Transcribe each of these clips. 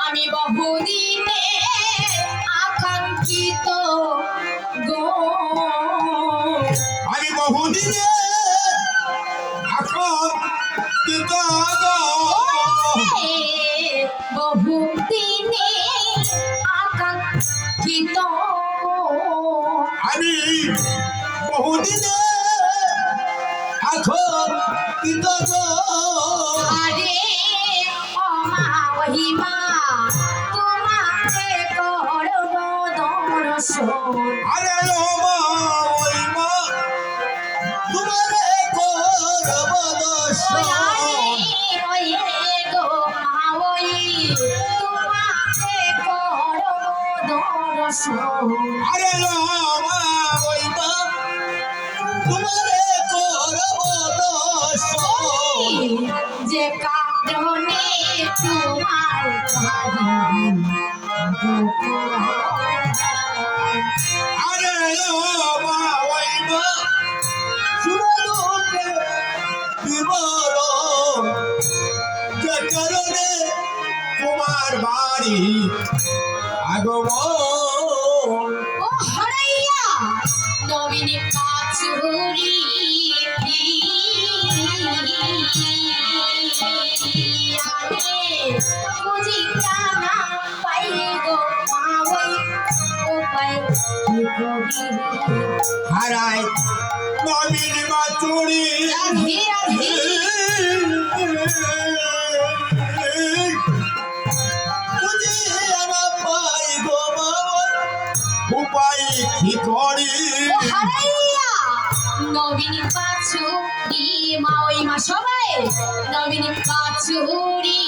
আমি বহুদিনে আকাঙ্ক্ষিত গো, আমি বহুদিনে আকাঙ্ক্ষিত গো, বহুদিনে আকাঙ্ক্ষিত আমি বহুদিনে আকাঙ্ক্ষিত গো। আরে ও মা ওহিমা তোমাকে করব দর্শন, আরে ও মা ওই মা তোমারে করব দর্শন। ওই গো মা ওই তোমাকে করব দর্শন, আরে ও মা ওই মা তোমারে করব দর্শন। যে কারণে তোমার আরে ও মা ওই মা সুরলোকে বিবরণ, যে কারণে তোমার বাড়ি আগমন। ও হরাইয়া নবীন কাছুরি বুঝি জানা পাই গো মাওই উপায় কি করি হারাই নবীন বাচুরি রাধে রাধে উপায় কি করি হারাইয়া নবীন বাছুরি মা ওই মা সবাই নবীন বাছুরি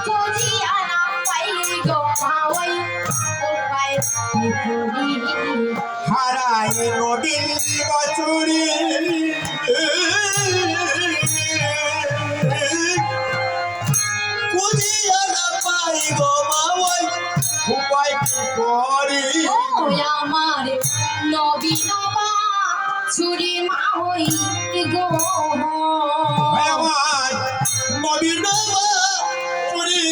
বুঝিয়া না পাই গো মা ওই উপায় কি করি হারাই নবীন বাচুরি খুঁজিয়া না পাই গো মাওয়াই উপায় কি করি ও আমার নবীন বাছুরি মা ওই গো আমার নবীন বাচুরি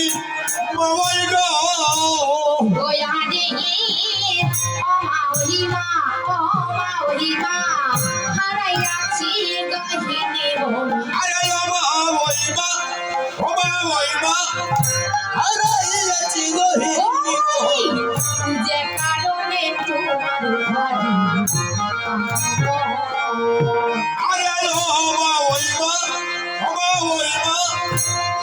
মাওয়াই গো ওয়ারে ও মাওহিমা হারাইয়াছি গহিনে মন আরে ও মা ওই মা হারাইয়াছি গো ওই যে কারণে তোমার ভারি আরে ও মা ওই মা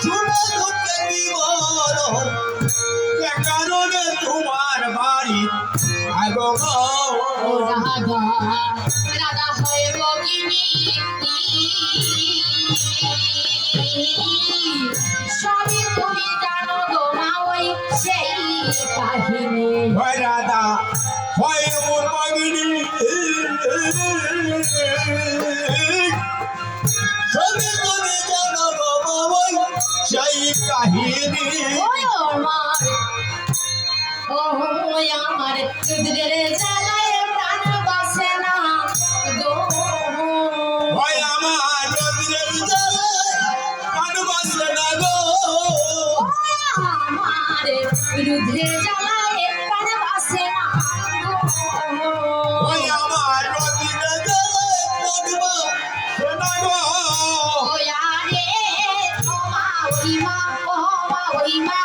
শুনে দুঃখে বিবরণ, যে কারণে তোমার বাড়ি আগমন। রাধা রাধা হয় ভগিনী সবই তুমি জানো গো মা ওই সেই কাহিনী হয় রাধা হয় মোর ভগিনী, সবই তুমি জানো গো মাওয়াই সেই কাহিনী। ওই আমার রুদ্রের জ্বালায় প্রাণ বাসে না গো হয় আমার রোদ্রের জ্বালায় প্রাণ বাসে না গো। আমার রুদ্রের জ্বালায় প্রাণ বাসে না গো ওই আমার রোদ্রের জ্বালায় প্রাণ বাসে না গো। ওয়ারে ও মা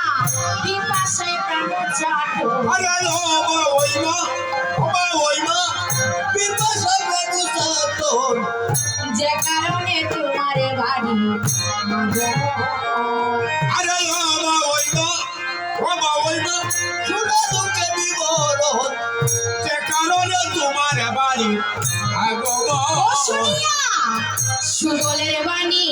বিপাশায় প্রাণ চাটো আরে ও মা ওই মা বিপাশায় প্রাণ চাটন। যে কারণে তোমার বাড়ি আরে ও মা ওই মা শুনে দুঃখে বিবরণ, যে কারণে তোমার বাড়ি আগমন। শুনিয়া সুবলের বাণী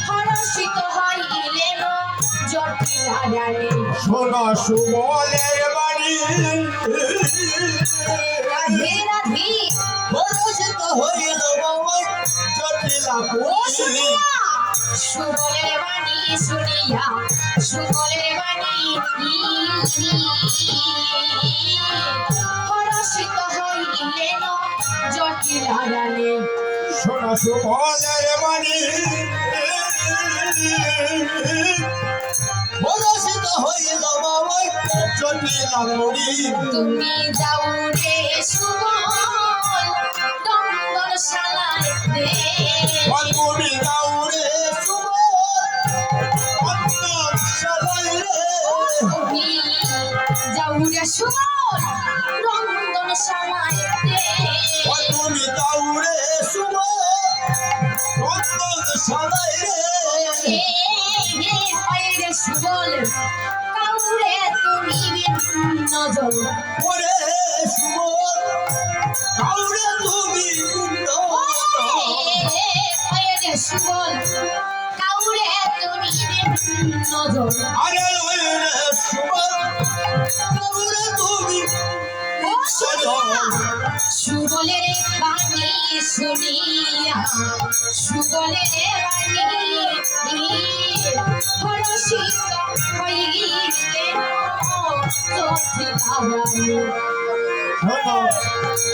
হরষিত হইলেন জটিলা রানী শোনো সুবলের বাণী রাধে রাধে পরশিত হইল বাবাই জটিলা ও শুনিয়া সুবলের বাণী শুনিয়া সুবলের বাণী হরষিত হইলেন জটিলারানী শোনা সুবলের বাণী পরশিত হইল বাবাই জটিলা করি তুমি যাও রে সুবল দন্দন শালায় রে তুমি দাউরে সুবল অন্তর সবাই রে তুমি যাও রে সুবল দন্দন শালায় রে তুমি দাউরে সুবল অন্তর সবাই রে রে সুবল কাউরে তুমি নজর ওরে সুবল কাউরে তুমি কুন্দ রে সুবল কাউরে তুমি নজর আরে ওরে সুবল কাউরে তুমি সুবলের বাণী শুনিয়া সুবলের বাণী হরষিত হইলেন জটিলারানী শোনো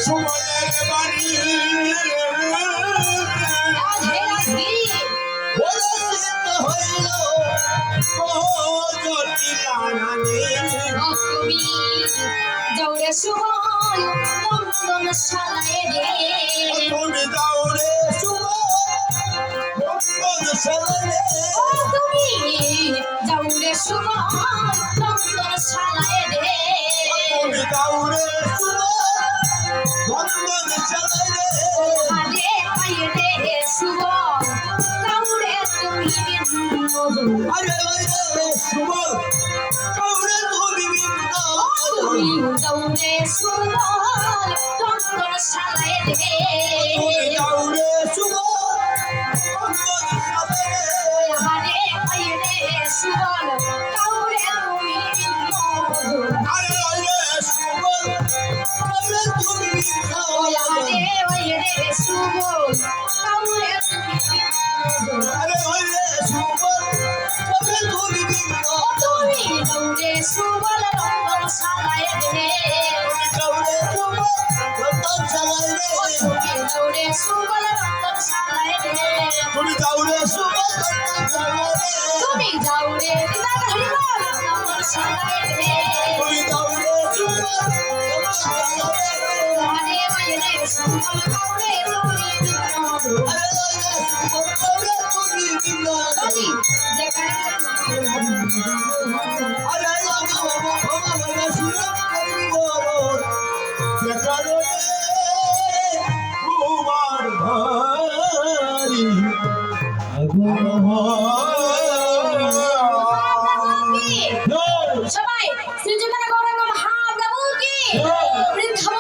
সুবলের বাণী রাধে রাধে পরশিত হইল জটিলা রানী তুমি দৌড়ে সুবল নন্দন শালায় রে তুমি দাউরে সুবল অন্তর সবাই রে তুমি দৌড়ে সুবল নন্দন শালায় রে তুমি দাউরে সুবল অন্তর সবাই রে আরে পায়ে রে সুবল কাউরে তুমি নজর আরে ওরে সুবল কাউরে তুমি বিন্দু তুমি দৌড়ে সুবল নন্দন শালায় রে তুমি দাউরে সুবল অন্তর সবাই রে আরে পায়ে রে সুবল কাউরে তুমি নজর আরে ওরে সুবল কাউরে তুমি বিন্দু আরে রে সুবল কাউরে তুমি নজর আরে ওরে সুবল কাউরে তুমি বিন্দু তুমি দৌড়ে সুবল নন্দন শালায় রে কাউরে সুবল অন্তর সবাই রে তুমি দৌড়ে সুবল নন্দন শালায় রে তুমি দাউরে সুবল অন্তর সবাই রে তুমি দৌড়ে দিদার হরিবল নন্দন শালায় রে তুমি দাউরে সুবল অন্তর সবাই রে আরে মায়েরে সুবল কাউরে তুমি নজর আরে ওরে সুবল কাউরে তুমি বিন্দু তুমি যেখানে আরে বাবা সুরম করবি বল কারণে তোমার ভারি সবাই শ্রীজগন্নাথ গৌরাঙ্গ মহাপ্রভু কি বৃন্দাবন